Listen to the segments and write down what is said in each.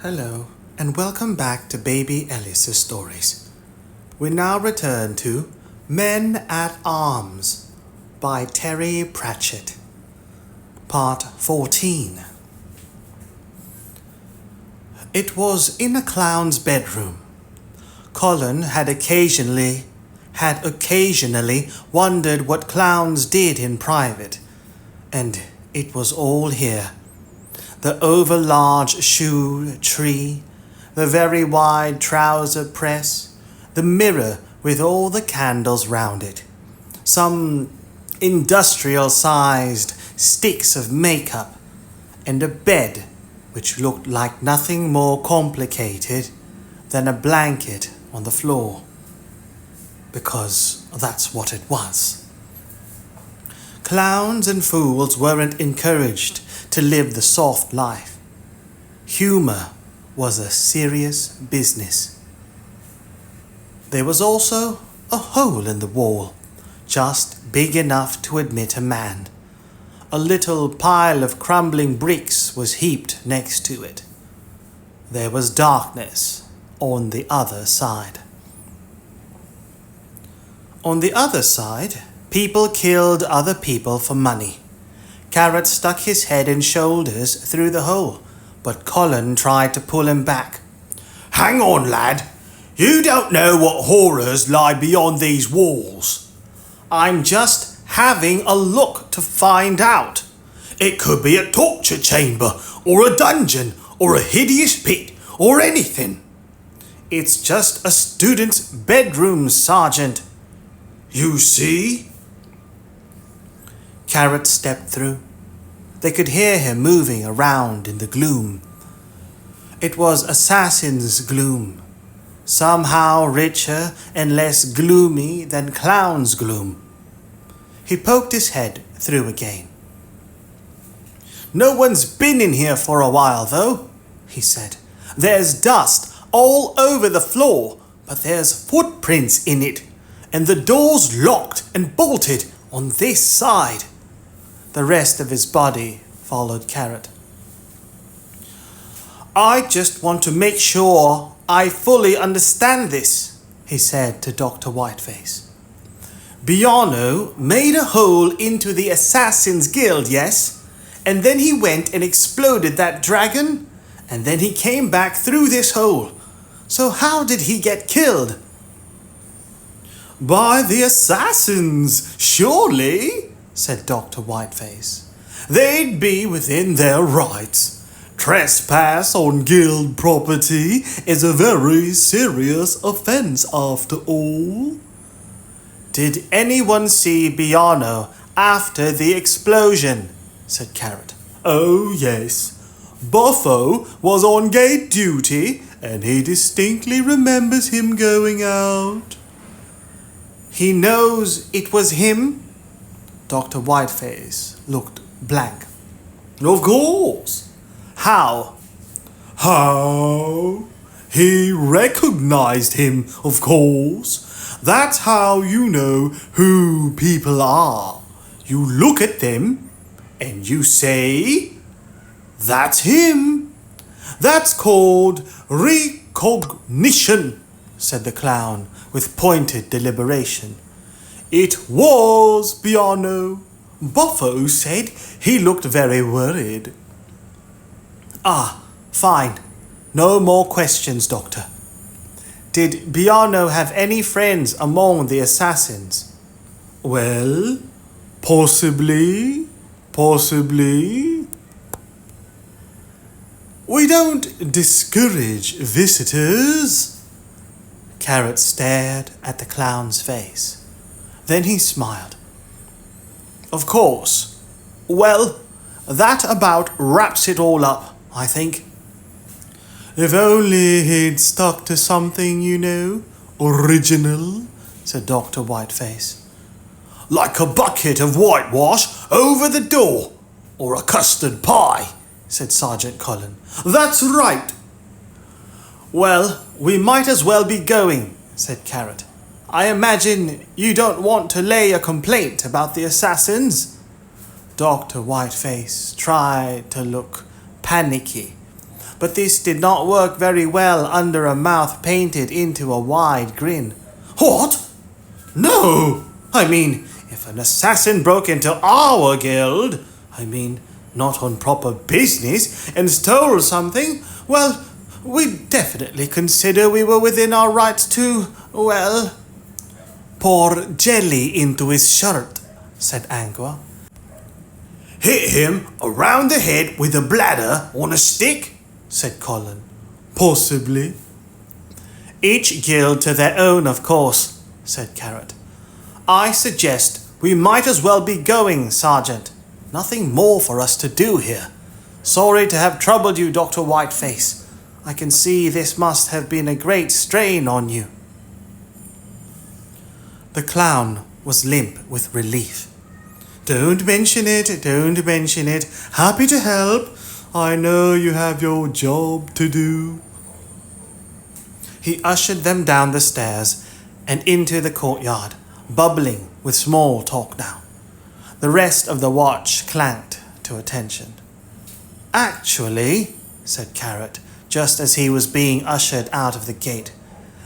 Hello, and welcome back to Baby Alice's stories. We now return to Men at Arms by Terry Pratchett, Part 14. It was in a clown's bedroom. Colin had occasionally wondered what clowns did in private, and it was all here. The over-large shoe tree, the very wide trouser press, the mirror with all the candles round it, some industrial-sized sticks of makeup, and a bed which looked like nothing more complicated than a blanket on the floor. Because that's what it was. Clowns and fools weren't encouraged to live the soft life. Humor was a serious business. There was also a hole in the wall, just big enough to admit a man. A little pile of crumbling bricks was heaped next to it. There was darkness on the other side. On the other side, people killed other people for money. Carrot stuck his head and shoulders through the hole, but Colin tried to pull him back. Hang on, lad. You don't know what horrors lie beyond these walls. I'm just having a look to find out. It could be a torture chamber, or a dungeon, or a hideous pit, or anything. It's just a student's bedroom, Sergeant. You see? Carrot stepped through. They could hear him moving around in the gloom. It was assassin's gloom, somehow richer and less gloomy than clown's gloom. He poked his head through again. No one's been in here for a while, though, he said. There's dust all over the floor, but there's footprints in it, and the door's locked and bolted on this side. The rest of his body followed Carrot. I just want to make sure I fully understand this, he said to Dr. Whiteface. Biano made a hole into the Assassin's Guild, yes? And then he went and exploded that dragon? And then he came back through this hole. So how did he get killed? By the assassins, surely, said Dr. Whiteface. They'd be within their rights. Trespass on guild property is a very serious offense after all. Did anyone see Biano after the explosion? Said Carrot. Oh, yes. Buffo was on gate duty, and he distinctly remembers him going out. He knows it was him? Dr. Whiteface looked blank. Of course. How? How? He recognized him, of course. That's how you know who people are. You look at them and you say, that's him. That's called recognition, said the clown with pointed deliberation. It was Biano. Buffo said he looked very worried. Ah, fine. No more questions, Doctor. Did Biano have any friends among the assassins? Well, possibly. We don't discourage visitors. Carrot stared at the clown's face. Then he smiled. Of course. Well, that about wraps it all up, I think. If only he'd stuck to something, original, said Dr. Whiteface. Like a bucket of whitewash over the door, or a custard pie, said Sergeant Colin. That's right. Well, we might as well be going, said Carrot. I imagine you don't want to lay a complaint about the assassins? Dr. Whiteface tried to look panicky. but this did not work very well under a mouth painted into a wide grin. What? No! I mean, if an assassin broke into our guild, not on proper business, and stole something, well, we'd definitely consider we were within our rights to, well, pour jelly into his shirt, said Angua. Hit him around the head with a bladder on a stick, said Colin. Possibly. Each guild to their own, of course, said Carrot. I suggest we might as well be going, Sergeant. Nothing more for us to do here. Sorry to have troubled you, Dr. Whiteface. I can see this must have been a great strain on you. The clown was limp with relief. Don't mention it, don't mention it. Happy to help. I know you have your job to do. He ushered them down the stairs and into the courtyard, bubbling with small talk now. The rest of the watch clanked to attention. Actually, said Carrot, just as he was being ushered out of the gate,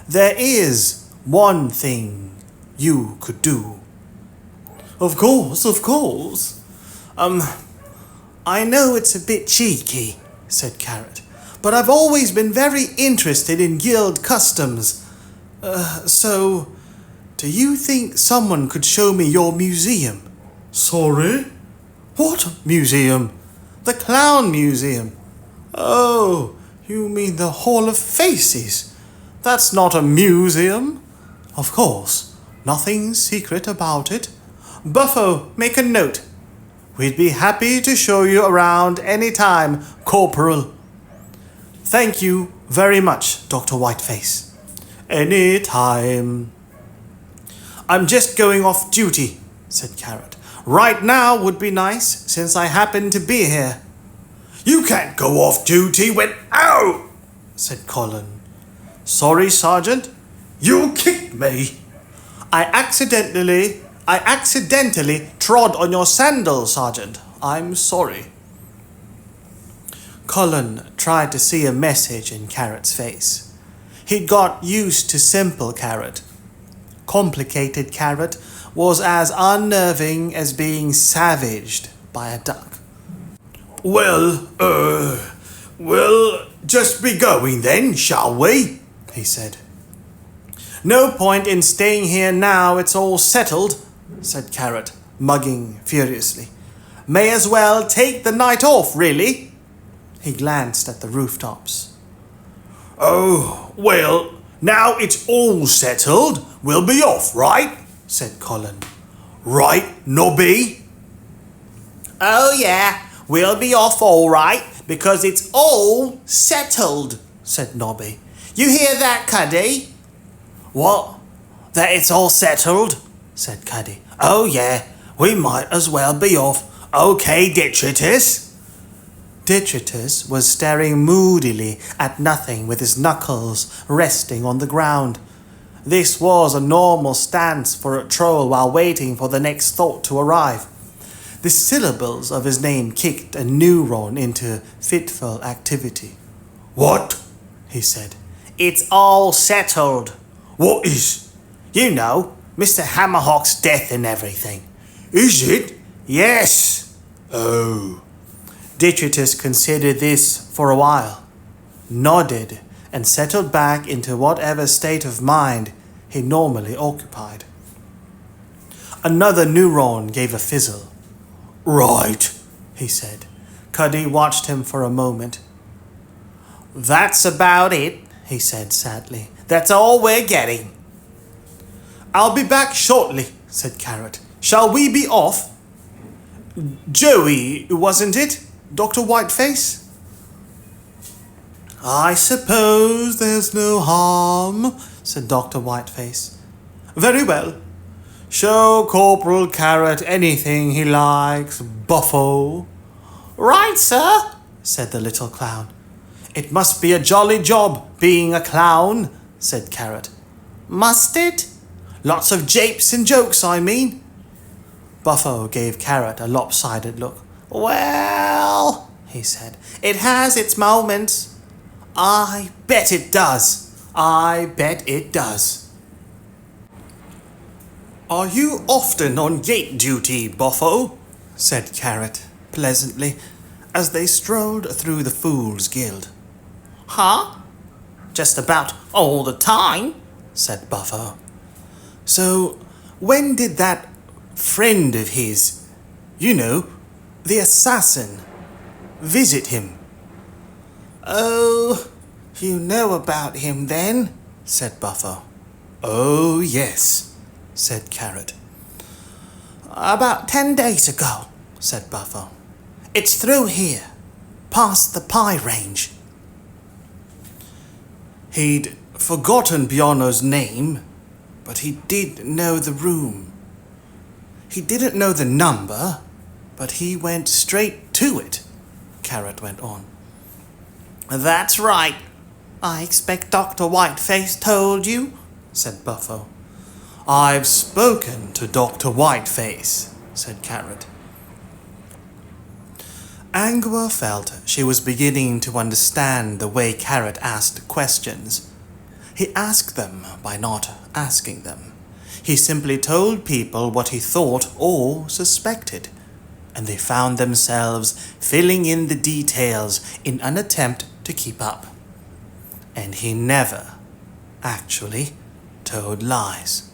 there is one thing you could do. Of course, of course. I know it's a bit cheeky, said Carrot, but I've always been very interested in guild customs. So, do you think someone could show me your museum? Sorry? What museum? The Clown Museum. Oh, you mean the Hall of Faces? That's not a museum. Of course, nothing secret about it. Buffo, make a note. We'd be happy to show you around any time, Corporal. Thank you very much, Dr. Whiteface. Any time. I'm just going off duty, said Carrot. Right now would be nice, since I happen to be here. You can't go off duty when... Ow! said Colin. Sorry, Sergeant. You kicked me. I accidentally trod on your sandal, Sergeant. I'm sorry. Colin tried to see a message in Carrot's face. He'd got used to simple Carrot. Complicated Carrot was as unnerving as being savaged by a duck. Well, just be going then, shall we? He said. No point in staying here now it's all settled, said Carrot, mugging furiously. May as well take the night off, really. He glanced at the rooftops. Oh, well, now it's all settled, we'll be off, right? Said Colin. Right, Nobby? Oh yeah, we'll be off all right, because it's all settled, said Nobby. You hear that, Cuddy? What? That it's all settled? Said Cuddy. Oh yeah, we might as well be off. Okay, Detritus. Detritus was staring moodily at nothing with his knuckles resting on the ground. This was a normal stance for a troll while waiting for the next thought to arrive. The syllables of his name kicked a neuron into fitful activity. What? He said. It's all settled. What is? You know, Mr. Hammerhawk's death and everything. Is it? Yes. Oh. Detritus considered this for a while, nodded, and settled back into whatever state of mind he normally occupied. Another neuron gave a fizzle. Right, he said. Cuddy watched him for a moment. That's about it, he said sadly. That's all we're getting. I'll be back shortly, said Carrot. Shall we be off? Joey, wasn't it? Dr. Whiteface? I suppose there's no harm, said Dr. Whiteface. Very well. Show Corporal Carrot anything he likes, Buffo. Right, sir, said the little clown. It must be a jolly job being a clown, said Carrot. Must it? Lots of japes and jokes, I mean. Buffo gave Carrot a lopsided look. Well, he said, it has its moments. I bet it does. I bet it does. Are you often on gate duty, Buffo? Said Carrot pleasantly as they strolled through the Fool's Guild. Huh? Just about all the time, said Buffo. So, when did that friend of his, you know, the assassin, visit him? Oh, you know about him then, said Buffo. Oh, yes, said Carrot. About 10 days ago, said Buffo. It's through here, past the pie range. He'd forgotten Bionno's name, but he did know the room. He didn't know the number, but he went straight to it, Carrot went on. That's right. I expect Dr. Whiteface told you, said Buffo. I've spoken to Dr. Whiteface, said Carrot. Angua felt she was beginning to understand the way Carrot asked questions. He asked them by not asking them. He simply told people what he thought or suspected, and they found themselves filling in the details in an attempt to keep up. And he never, actually, told lies.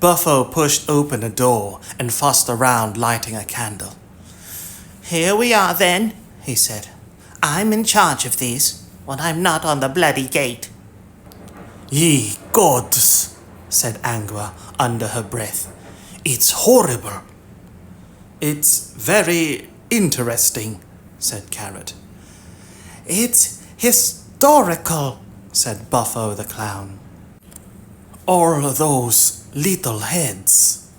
Buffo pushed open a door and fussed around lighting a candle. Here we are then, he said. I'm in charge of these when I'm not on the bloody gate. Ye gods, said Angua under her breath. It's horrible. It's very interesting, said Carrot. It's historical, said Buffo the clown. All those little heads.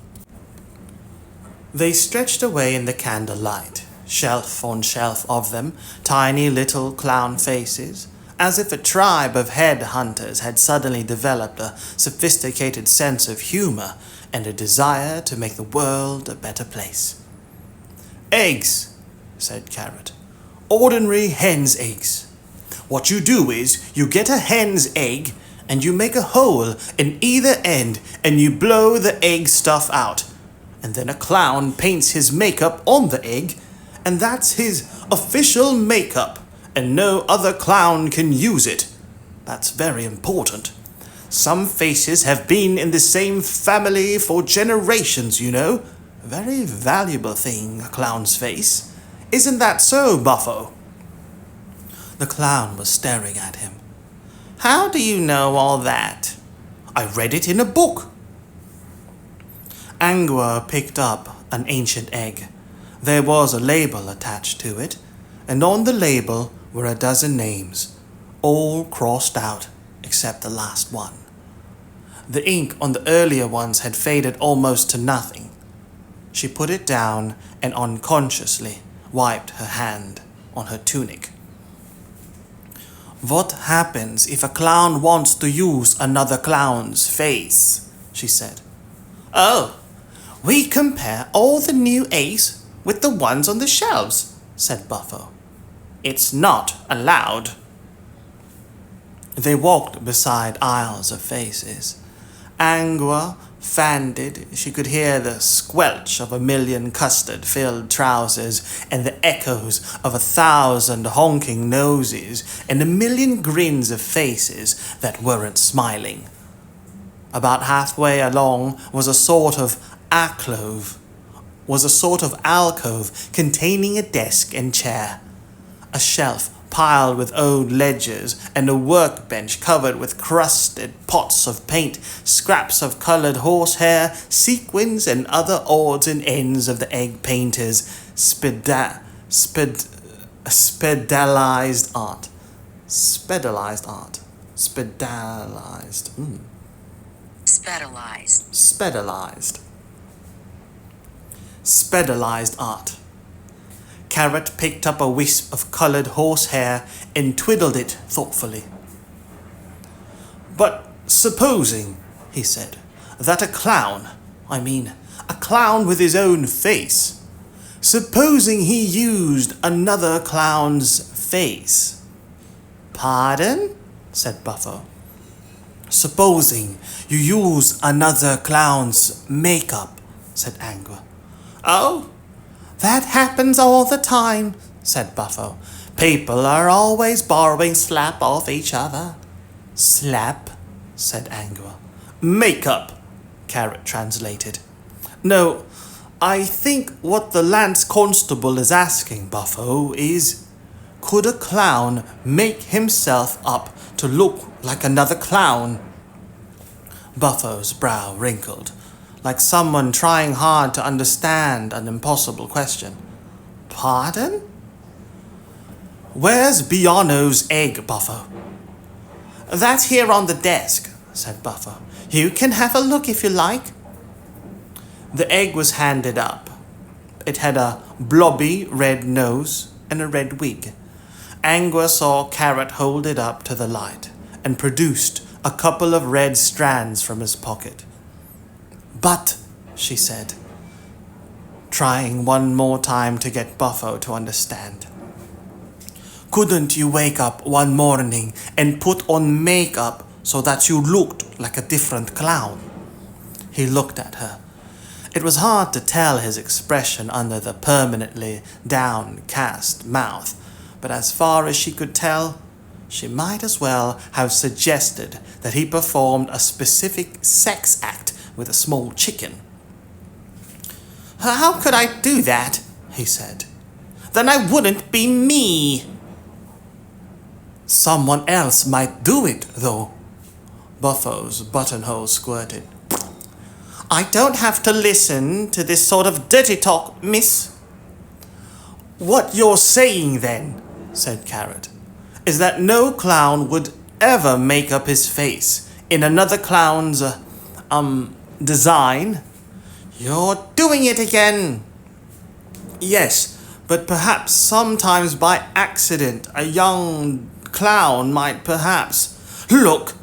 They stretched away in the candlelight, shelf on shelf of them, tiny little clown faces, as if a tribe of head hunters had suddenly developed a sophisticated sense of humor and a desire to make the world a better place. Eggs, said Carrot. Ordinary hen's eggs. What you do is you get a hen's egg and you make a hole in either end and you blow the egg stuff out. And then a clown paints his makeup on the egg, and that's his official makeup, and no other clown can use it. That's very important. Some faces have been in the same family for generations, you know. A very valuable thing, a clown's face. Isn't that so, Buffo? The clown was staring at him. How do you know all that? I read it in a book. Angua picked up an ancient egg. There was a label attached to it, and on the label were a dozen names, all crossed out except the last one. The ink on the earlier ones had faded almost to nothing. She put it down and unconsciously wiped her hand on her tunic. What happens if a clown wants to use another clown's face? She said. Oh, we compare all the new eggs with the ones on the shelves, said Buffo. It's not allowed. They walked beside aisles of faces. Angua fanned it. She could hear the squelch of 1,000,000 custard-filled trousers and the echoes of 1,000 honking noses and 1,000,000 grins of faces that weren't smiling. About halfway along was a sort of alcove containing a desk and chair, a shelf piled with old ledgers, and a workbench covered with crusted pots of paint, scraps of colored horsehair, sequins, and other odds and ends of the egg painter's spedalized art. Spedalized art. Spedalized. Spedalized. Spedalized. Spedalized art. Carrot picked up a wisp of colored horsehair and twiddled it thoughtfully. But supposing, he said, that a clown with his own face, supposing he used another clown's face, Pardon? Said Buffo. Supposing you use another clown's makeup, said Angua. Oh, that happens all the time, said Buffo. People are always borrowing slap off each other. Slap, said Angua. Makeup, Carrot translated. No, I think what the Lance-constable is asking, Buffo, is, could a clown make himself up to look like another clown? Buffo's brow wrinkled, like someone trying hard to understand an impossible question. Pardon? Where's Biano's egg, Buffo? That's here on the desk, said Buffo. You can have a look if you like. The egg was handed up. It had a blobby red nose and a red wig. Angua saw Carrot hold it up to the light and produced a couple of red strands from his pocket. But, she said, trying one more time to get Buffo to understand, couldn't you wake up one morning and put on makeup so that you looked like a different clown? He looked at her. It was hard to tell his expression under the permanently downcast mouth, but as far as she could tell, she might as well have suggested that he performed a specific sex act with a small chicken. How could I do that? He said. Then I wouldn't be me. Someone else might do it, though. Buffo's buttonhole squirted. I don't have to listen to this sort of dirty talk, miss. What you're saying, then, said Carrot, is that no clown would ever make up his face in another clown's, design? You're doing it again. Yes, but perhaps sometimes by accident a young clown might perhaps... Look,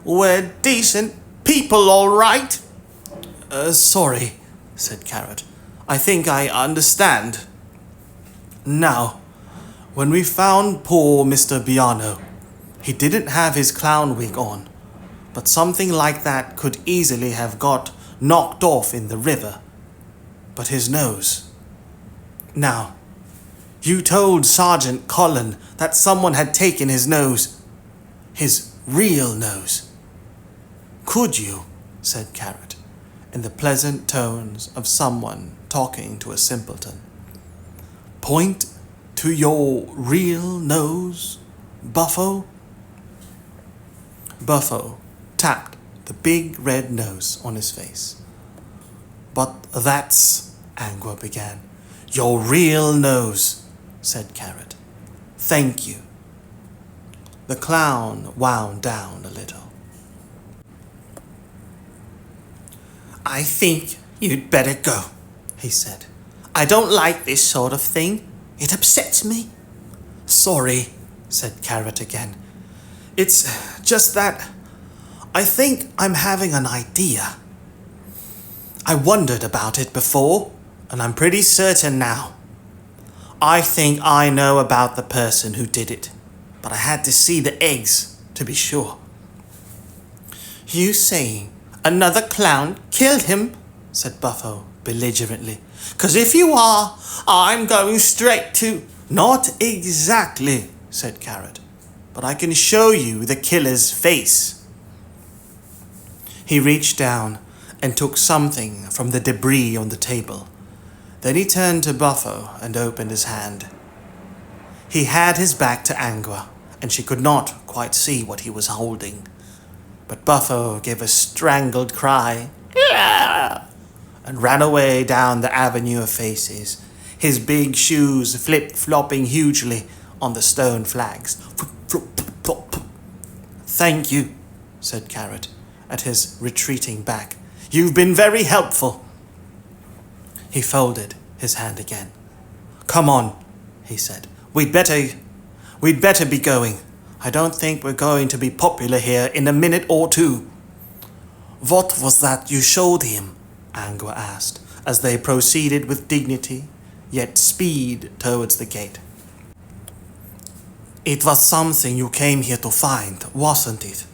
we're decent people, all right? Sorry, said Carrot. I think I understand. Now, when we found poor Mr. Biano, he didn't have his clown wig on, but something like that could easily have got knocked off in the river. But his nose... Now, you told Sergeant Colin that someone had taken his nose. His real nose. Could you, said Carrot, in the pleasant tones of someone talking to a simpleton, point to your real nose, Buffo? Buffo tapped the big red nose on his face. But that's, Angua began. Your real nose, said Carrot. Thank you. The clown wound down a little. I think you'd better go, he said. I don't like this sort of thing. It upsets me. Sorry, said Carrot again. It's just that I think I'm having an idea. I wondered about it before, and I'm pretty certain now. I think I know about the person who did it, but I had to see the eggs to be sure. You saying another clown killed him? Said Buffo belligerently. 'Cause if you are, I'm going straight to... Not exactly, said Carrot, but I can show you the killer's face. He reached down and took something from the debris on the table. Then he turned to Buffo and opened his hand. He had his back to Angua, and she could not quite see what he was holding. But Buffo gave a strangled cry and ran away down the avenue of faces, his big shoes flip-flopping hugely on the stone flags. Thank you, said Carrot at his retreating back. You've been very helpful. He folded his hand again. Come on, he said. We'd better be going. I don't think we're going to be popular here in a minute or two. What was that you showed him? Angua asked, as they proceeded with dignity, yet speed towards the gate. It was something you came here to find, wasn't it?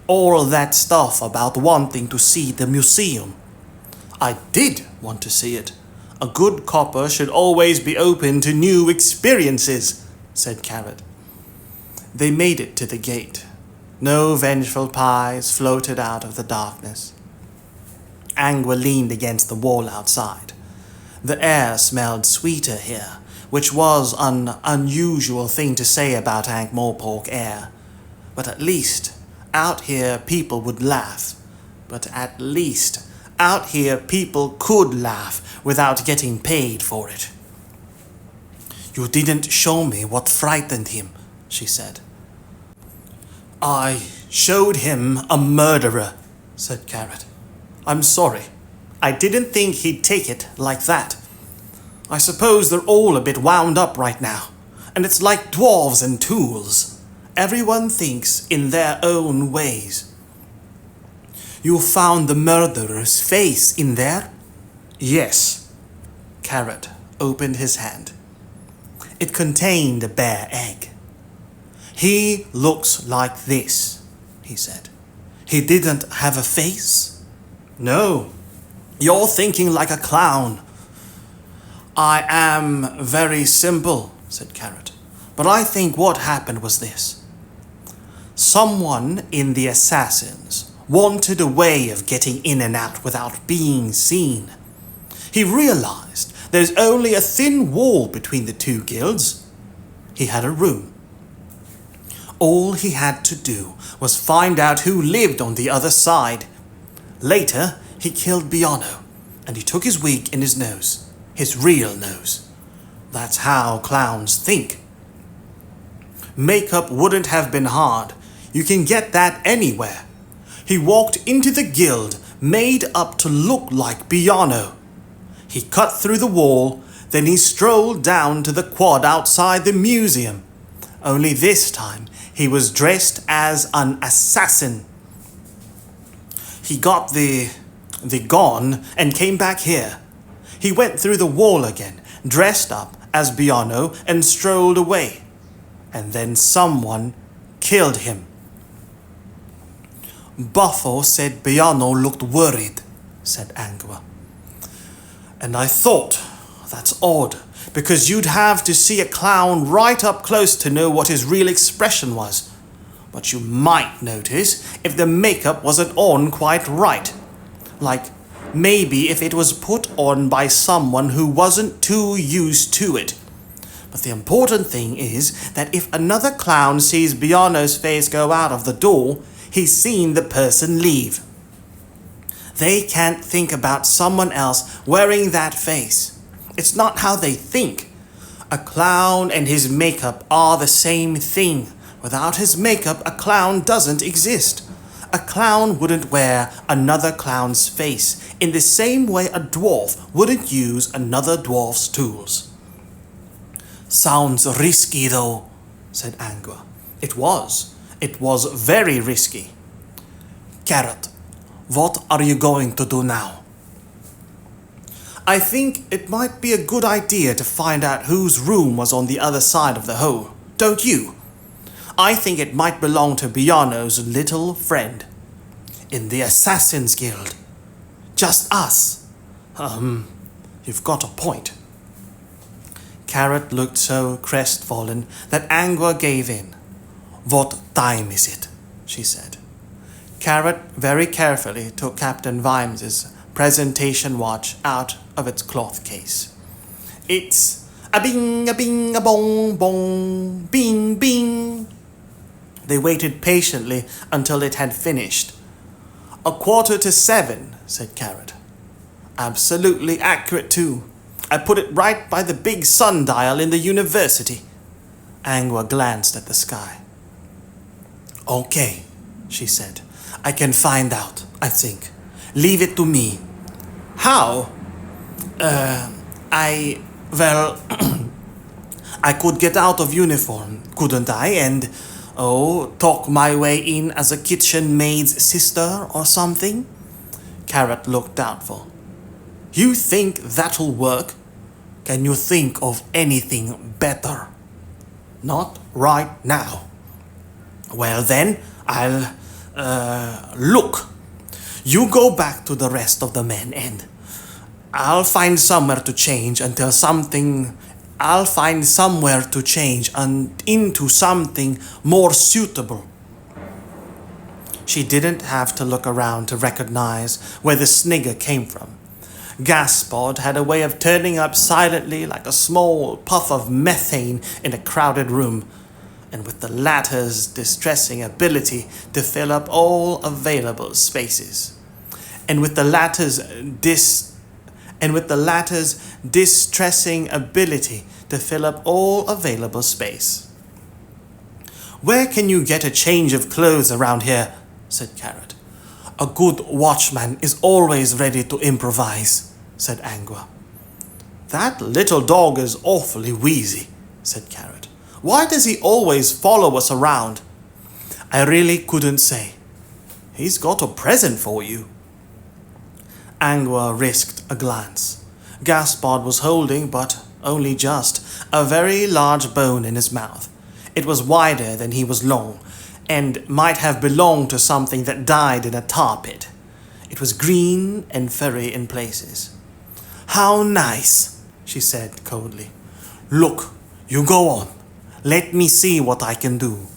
All that stuff about wanting to see the museum. I did want to see it. A good copper should always be open to new experiences, said Carrot. They made it to the gate. No vengeful pies floated out of the darkness. Angua leaned against the wall outside. The air smelled sweeter here, which was an unusual thing to say about Ankh-Morpork air. But at least, out here people would laugh. But at least, out here people could laugh without getting paid for it. You didn't show me what frightened him, she said. I showed him a murderer, said Carrot. I'm sorry. I didn't think he'd take it like that. I suppose they're all a bit wound up right now, and it's like dwarves and tools. Everyone thinks in their own ways. You found the murderer's face in there? Yes. Carrot opened his hand. It contained a bare egg. He looks like this, he said. He didn't have a face? No. You're thinking like a clown. I am very simple, said Carrot. But I think what happened was this. Someone in the assassins wanted a way of getting in and out without being seen. He realized there's only a thin wall between the two guilds. He had a room. All he had to do was find out who lived on the other side. Later, he killed Biano, and he took his wig and his nose, his real nose. That's how clowns think. Makeup wouldn't have been hard. You can get that anywhere. He walked into the guild, made up to look like Biano. He cut through the wall, then he strolled down to the quad outside the museum. Only this time, he was dressed as an assassin. He got the gun and came back here. He went through the wall again, dressed up as Biano, and strolled away. And then someone killed him. Buffo said Biano looked worried, said Angua. And I thought, that's odd, because you'd have to see a clown right up close to know what his real expression was. But you might notice if the makeup wasn't on quite right. Like, maybe if it was put on by someone who wasn't too used to it. But the important thing is that if another clown sees Biano's face go out of the door, he's seen the person leave. They can't think about someone else wearing that face. It's not how they think. A clown and his makeup are the same thing. Without his makeup, a clown doesn't exist. A clown wouldn't wear another clown's face in the same way a dwarf wouldn't use another dwarf's tools. Sounds risky though, said Angua. It was. It was very risky. Carrot, what are you going to do now? I think it might be a good idea to find out whose room was on the other side of the hole, don't you? I think it might belong to Biano's little friend. In the Assassin's Guild. Just us. You've got a point. Carrot looked so crestfallen that Angua gave in. What time is it? She said. Carrot very carefully took Captain Vimes's presentation watch out of its cloth case. It's a bing, a bong, bong, bing, bing. They waited patiently until it had finished. 7:15, said Carrot. Absolutely accurate too. I put it right by the big sundial in the university. Angua glanced at the sky. Okay, she said. I can find out, I think. Leave it to me. How? Well, I could get out of uniform, couldn't I? And, talk my way in as a kitchen maid's sister or something? Carrot looked doubtful. You think that'll work? Can you think of anything better? Not right now. Well then, look. You go back to the rest of the men and I'll find somewhere to change into something more suitable. She didn't have to look around to recognize where the snigger came from. Gaspard had a way of turning up silently like a small puff of methane in a crowded room, and with the latter's distressing ability to fill up all available spaces. And with the latter's distressing ability to fill up all available space. Where can you get a change of clothes around here? Said Carrot. A good watchman is always ready to improvise, said Angua. That little dog is awfully wheezy, said Carrot. Why does he always follow us around? I really couldn't say. He's got a present for you. Angua risked a glance. Gaspard was holding, but only just, a very large bone in his mouth. It was wider than he was long, and might have belonged to something that died in a tar pit. It was green and furry in places. How nice, she said coldly. Look, you go on. Let me see what I can do.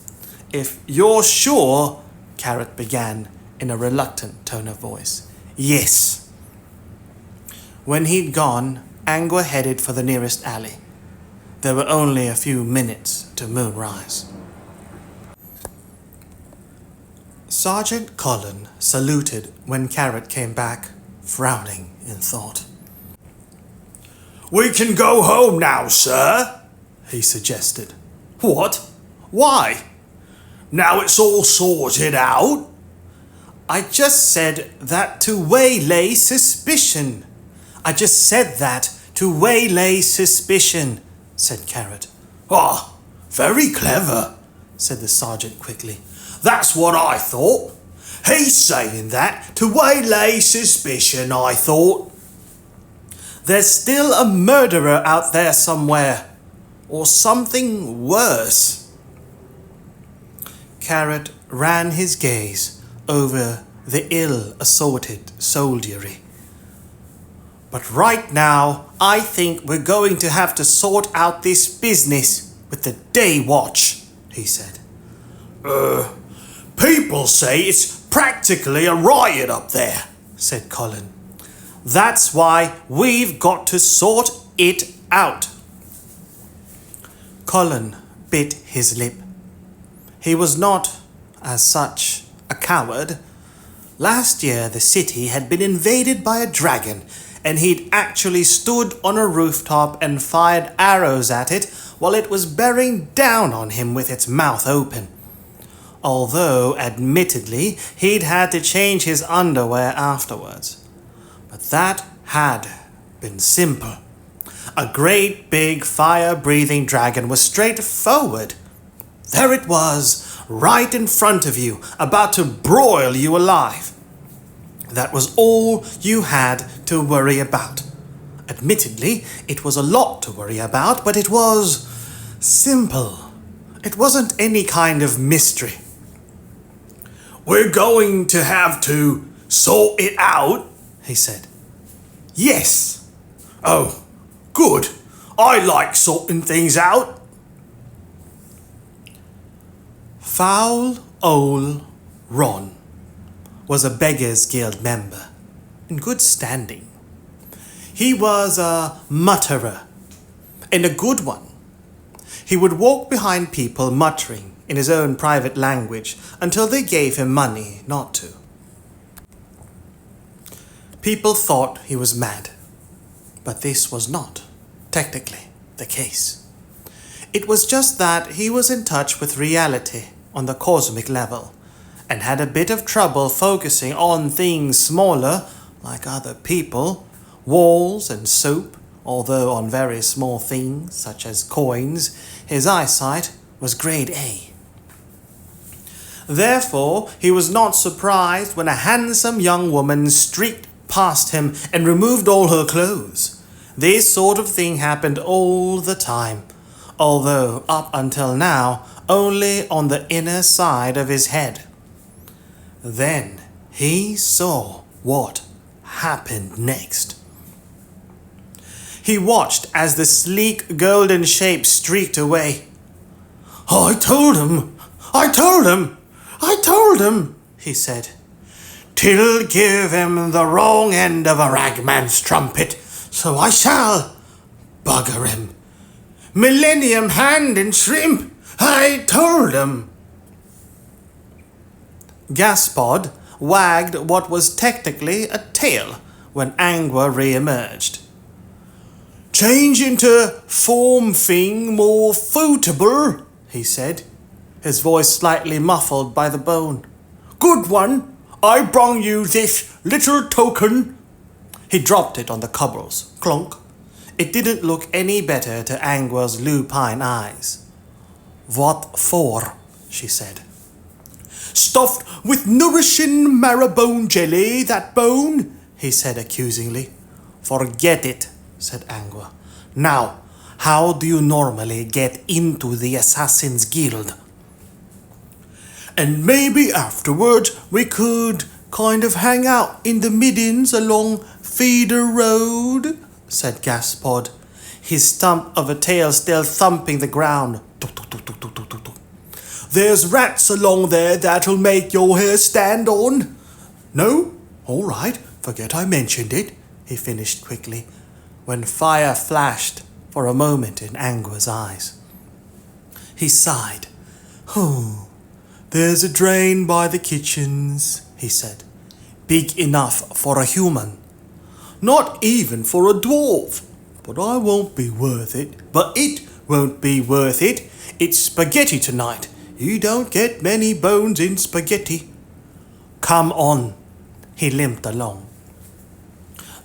If you're sure, Carrot began in a reluctant tone of voice. Yes. When he'd gone, Angua headed for the nearest alley. There were only a few minutes to moonrise. Sergeant Colin saluted when Carrot came back, frowning in thought. We can go home now, sir, he suggested. What? Why? Now it's all sorted out. I just said that to waylay suspicion. Said Carrot. Ah, very clever, said the sergeant quickly. That's what I thought. He's saying that to waylay suspicion, I thought. There's still a murderer out there somewhere. Or something worse. Carrot ran his gaze over the ill-assorted soldiery. But right now, I think we're going to have to sort out this business with the day watch, he said. People say it's practically a riot up there, said Colin. That's why we've got to sort it out. Colin bit his lip. He was not, as such, a coward. Last year the city had been invaded by a dragon, and he'd actually stood on a rooftop and fired arrows at it while it was bearing down on him with its mouth open. Although, admittedly, he'd had to change his underwear afterwards. But that had been simple. A great big fire-breathing dragon was straightforward. There it was, right in front of you, about to broil you alive. That was all you had to worry about. Admittedly, it was a lot to worry about, but it was simple. It wasn't any kind of mystery. We're going to have to sort it out, he said. Yes. Oh, good. I like sorting things out. Foul old Ron was a Beggars Guild member, in good standing. He was a mutterer, and a good one. He would walk behind people muttering in his own private language until they gave him money not to. People thought he was mad, but this was not, technically, the case. It was just that he was in touch with reality on the cosmic level, and had a bit of trouble focusing on things smaller, like other people, walls and soap, although on very small things, such as coins, his eyesight was grade A. Therefore, he was not surprised when a handsome young woman streaked past him and removed all her clothes. This sort of thing happened all the time. although up until now only on the inner side of his head. Then he saw what happened next. He watched as the sleek golden shape streaked away. "I told him, he said. "'Till give him the wrong end of a ragman's trumpet, so I shall. Bugger him. Millennium hand and shrimp, I told him." Gaspod wagged what was technically a tail when Angua re-emerged. "Change into form thing more footable," he said, his voice slightly muffled by the bone. "Good one. I brung you this little token." He dropped it on the cobbles. Clunk. It didn't look any better to Angua's lupine eyes. "What for?" she said. "Stuffed with nourishing marrow-bone jelly, that bone," he said accusingly. "Forget it," said Angua. "Now, how do you normally get into the Assassin's Guild?" "And maybe afterwards we could kind of hang out in the middens along Feeder Road," said Gaspod, his stump of a tail still thumping the ground. "There's rats along there that'll make your hair stand on." "No? All right, forget I mentioned it," he finished quickly, when fire flashed for a moment in Angua's eyes. He sighed. "Oh, there's a drain by the kitchens," he said. "Big enough for a human. Not even for a dwarf. But I won't be worth it. But it won't be worth it. It's spaghetti tonight. You don't get many bones in spaghetti." "Come on." He limped along.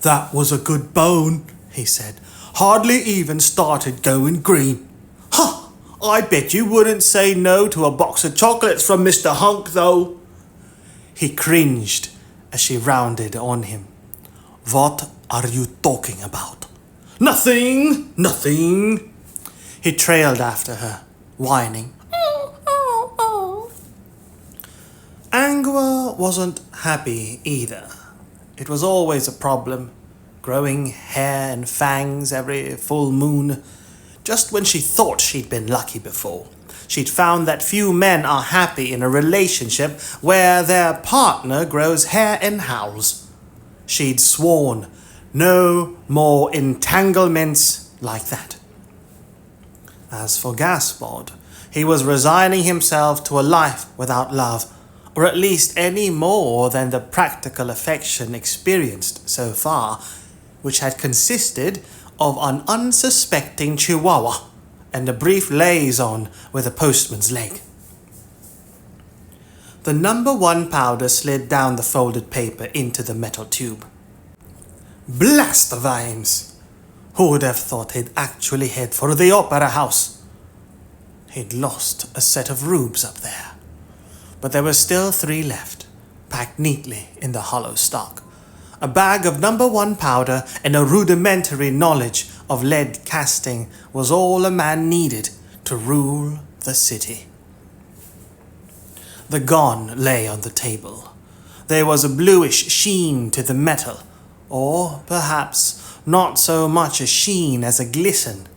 "That was a good bone," he said. "Hardly even started going green. Huh! I bet you wouldn't say no to a box of chocolates from Mr. Hunk, though." He cringed as she rounded on him. "What are you talking about?" Nothing. He trailed after her, whining. Angua wasn't happy either. It was always a problem, growing hair and fangs every full moon. Just when she thought she'd been lucky before, she'd found that few men are happy in a relationship where their partner grows hair and howls. She'd sworn no more entanglements like that. As for Gaspod, he was resigning himself to a life without love, or at least any more than the practical affection experienced so far, which had consisted of an unsuspecting chihuahua and a brief liaison with a postman's leg. The number 1 powder slid down the folded paper into the metal tube. Blast the vines! Who would have thought he'd actually head for the opera house? He'd lost a set of rubes up there. But there were still 3 left, packed neatly in the hollow stock. A bag of number 1 powder and a rudimentary knowledge of lead casting was all a man needed to rule the city. The gun lay on the table. There was a bluish sheen to the metal, or perhaps not so much a sheen as a glisten.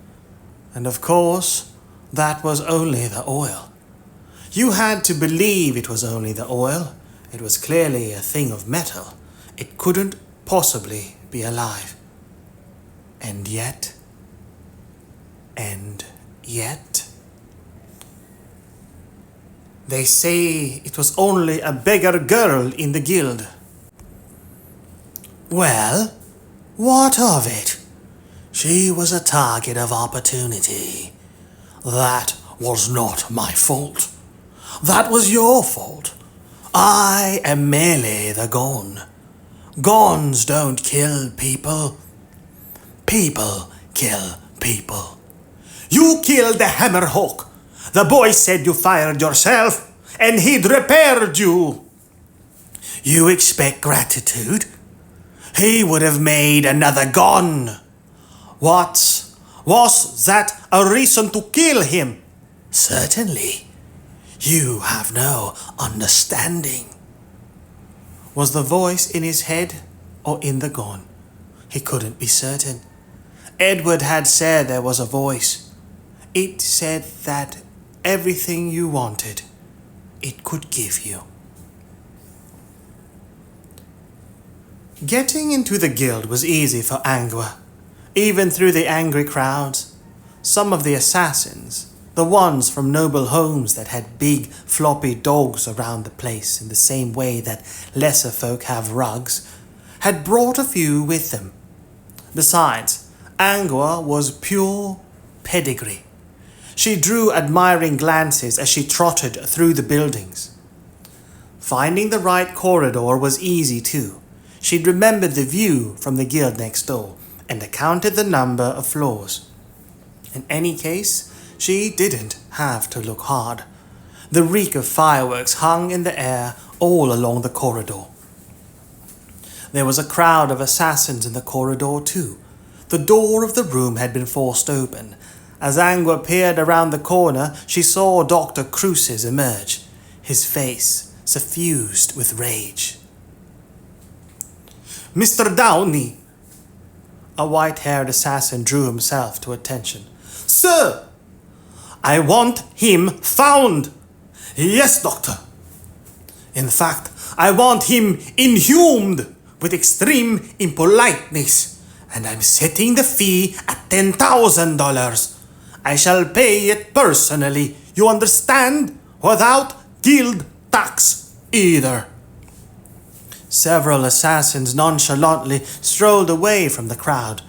And of course, that was only the oil. You had to believe it was only the oil. It was clearly a thing of metal. It couldn't possibly be alive. And yet... They say it was only a beggar girl in the guild. Well, what of it? She was a target of opportunity. That was not my fault. That was your fault. I am merely the gun. Guns don't kill people. People kill people. You killed the Hammerhawk. The boy said you fired yourself, and he'd repaired you. You expect gratitude? He would have made another gun. What's Was that a reason to kill him? Certainly. You have no understanding. Was the voice in his head or in the gun? He couldn't be certain. Edward had said there was a voice. It said that everything you wanted, it could give you. Getting into the guild was easy for Angua, even through the angry crowds. Some of the assassins, the ones from noble homes that had big floppy dogs around the place in the same way that lesser folk have rugs, had brought a few with them. Besides, Angua was pure pedigree. She drew admiring glances as she trotted through the buildings. Finding the right corridor was easy too. She'd remembered the view from the guild next door and counted the number of floors. In any case, she didn't have to look hard. The reek of fireworks hung in the air all along the corridor. There was a crowd of assassins in the corridor too. The door of the room had been forced open. As Angua peered around the corner, she saw Dr. Cruces emerge, his face suffused with rage. Mr. Downey! A white-haired assassin drew himself to attention. Sir! I want him found! Yes, Doctor. In fact, I want him inhumed with extreme impoliteness, and I'm setting the fee at $10,000. I shall pay it personally, you understand? Without guild tax either. Several assassins nonchalantly strolled away from the crowd.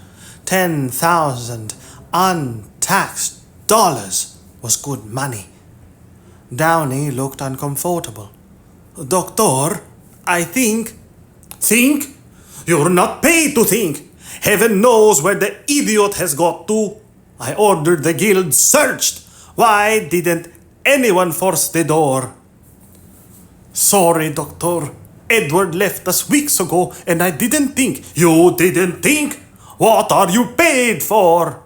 10,000 untaxed dollars was good money. Downey looked uncomfortable. Doctor, I think... Think? You're not paid to think. Heaven knows where the idiot has got to. I ordered the guild searched. Why didn't anyone force the door? Sorry, Doctor. Edward left us weeks ago and I didn't think. You didn't think? What are you paid for?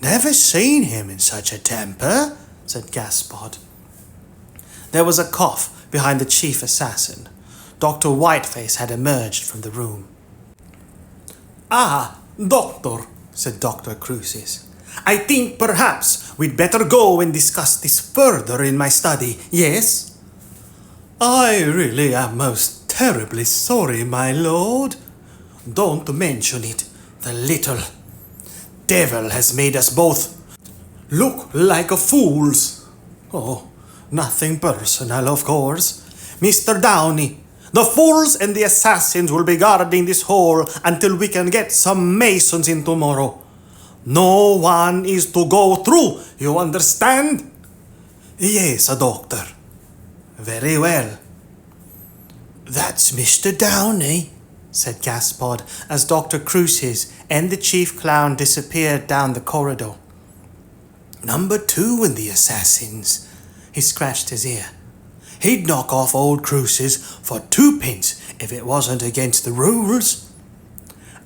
Never seen him in such a temper, said Gaspard. There was a cough behind the chief assassin. Dr. Whiteface had emerged from the room. Ah, Doctor, said Dr. Cruces. I think perhaps we'd better go and discuss this further in my study, yes? I really am most terribly sorry, my lord. Don't mention it. The little devil has made us both look like fools. Oh, nothing personal, of course. Mr. Downey, the fools and the assassins will be guarding this hall until we can get some masons in tomorrow. No one is to go through, you understand? Yes, Doctor. Very well. That's Mr. Downey, said Gaspard as Dr. Cruces and the chief clown disappeared down the corridor. Number 2 in the assassins. He scratched his ear. He'd knock off old Cruces for 2 pence if it wasn't against the rules.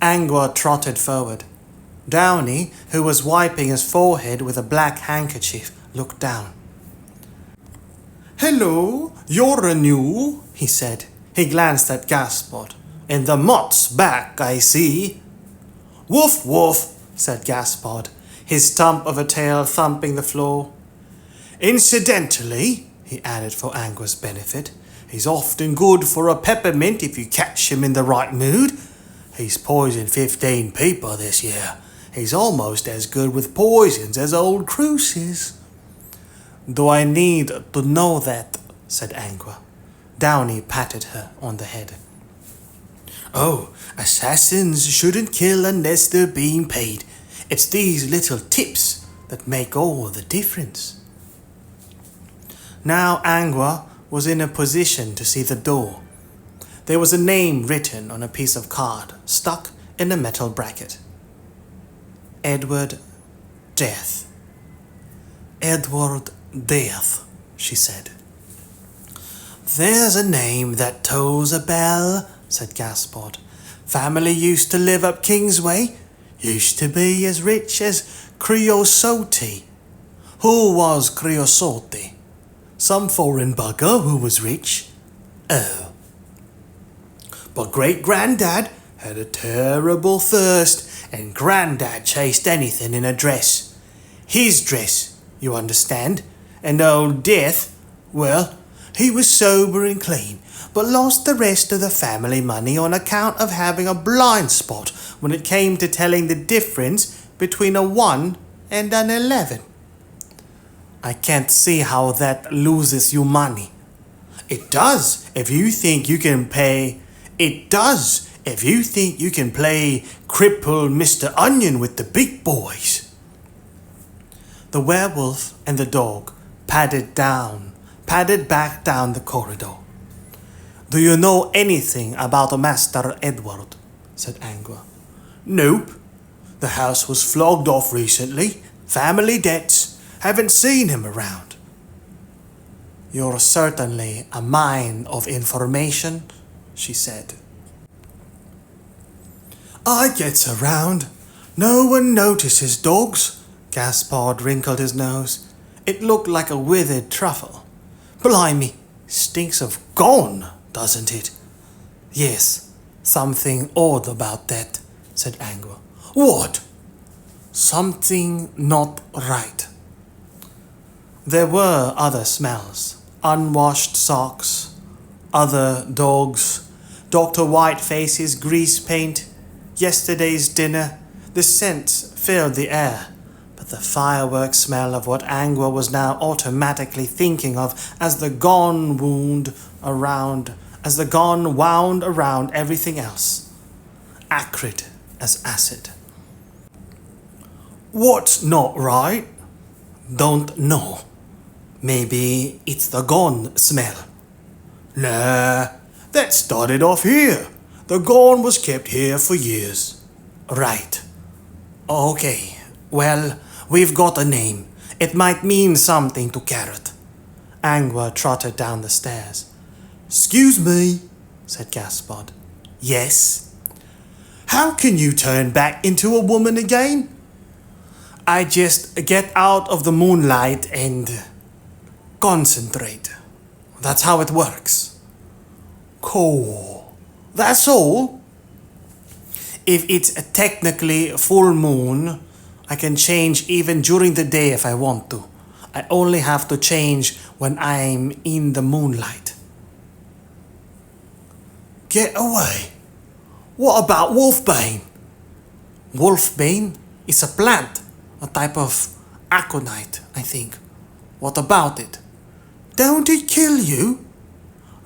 Angua trotted forward. Downey, who was wiping his forehead with a black handkerchief, looked down. Hello, you're new, he said. He glanced at Gaspard. And the mott's back, I see. Woof, woof, said Gaspard, his stump of a tail thumping the floor. Incidentally, he added for Angua's benefit, he's often good for a peppermint if you catch him in the right mood. He's poisoned 15 people this year. He's almost as good with poisons as old Cruces. Do I need to know that? Said Angua. Downey patted her on the head. Oh, assassins shouldn't kill unless they're being paid. It's these little tips that make all the difference. Now Angua was in a position to see the door. There was a name written on a piece of card, stuck in a metal bracket. Edward Death. Edward Death, she said. There's a name that tolls a bell, said Gaspard. Family used to live up Kingsway. used to be as rich as Creosote. Who was Creosote? Some foreign bugger who was rich. Oh. But great-granddad had a terrible thirst, and Granddad chased anything in a dress. His dress, you understand. And old Death, well, he was sober and clean, but lost the rest of the family money on account of having a blind spot when it came to telling the difference between a 1 and an 11. I can't see how that loses you money. It does if you think you can pay. It does if you think you can play crippled Mr. Onion with the big boys. The werewolf and the dog padded back down the corridor. Do you know anything about Master Edward? Said Angua. Nope. The house was flogged off recently. Family debts. Haven't seen him around. You're certainly a mine of information, she said. I gets around. No one notices dogs. Gaspard wrinkled his nose. It looked like a withered truffle. Blimey, stinks of gone, doesn't it? Yes, something odd about that, said Angua. What? Something not right. There were other smells. Unwashed socks, other dogs, Dr. Whiteface's grease paint, yesterday's dinner. The scents filled the air, but the fireworks smell of what Angua was now automatically thinking of as the gone wound around everything else. Acrid as acid. What's not right? Don't know. Maybe it's the gone smell. Nah, that started off here. The gone was kept here for years. Right. Okay, well, we've got a name. It might mean something to Carrot. Angua trotted down the stairs. Excuse me, said Gaspard. Yes? How can you turn back into a woman again? I just get out of the moonlight and concentrate. That's how it works. Cool. That's all? If it's a technically full moon, I can change even during the day if I want to. I only have to change when I'm in the moonlight. Get away. What about wolfbane? Wolfbane is a plant, a type of aconite, I think. What about it? Don't it kill you?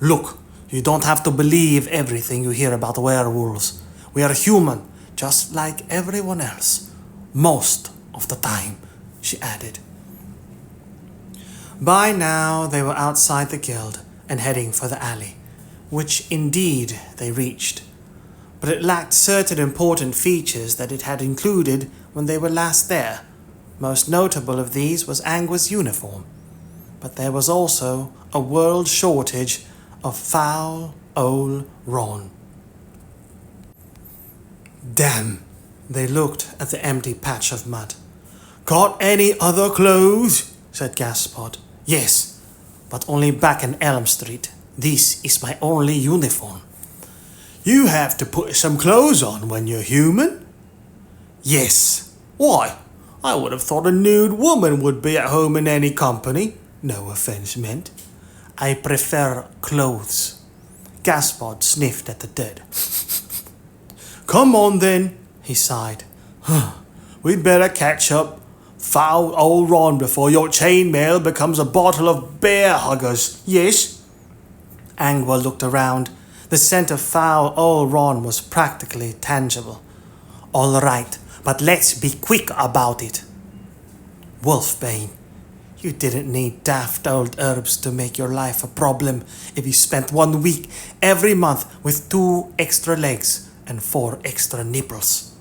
Look, you don't have to believe everything you hear about werewolves. We are human, just like everyone else. Most of the time, she added. By now, they were outside the guild and heading for the alley, which indeed they reached. But it lacked certain important features that it had included when they were last there. Most notable of these was Angua's uniform. But there was also a world shortage of foul old Ron. Damn, they looked at the empty patch of mud. Got any other clothes? Said Gaspard. Yes, but only back in Elm Street. This is my only uniform. You have to put some clothes on when you're human? Yes. Why? I would have thought a nude woman would be at home in any company. No offense meant. I prefer clothes. Gaspard sniffed at the dirt. Come on then, he sighed. We'd better catch up. Foul old Ron before your chainmail becomes a bottle of bear huggers. Yes? Angua looked around. The scent of foul old Ron was practically tangible. All right, but let's be quick about it. Wolfbane. You didn't need daft old herbs to make your life a problem if you spent 1 week every month with 2 extra legs and 4 extra nipples.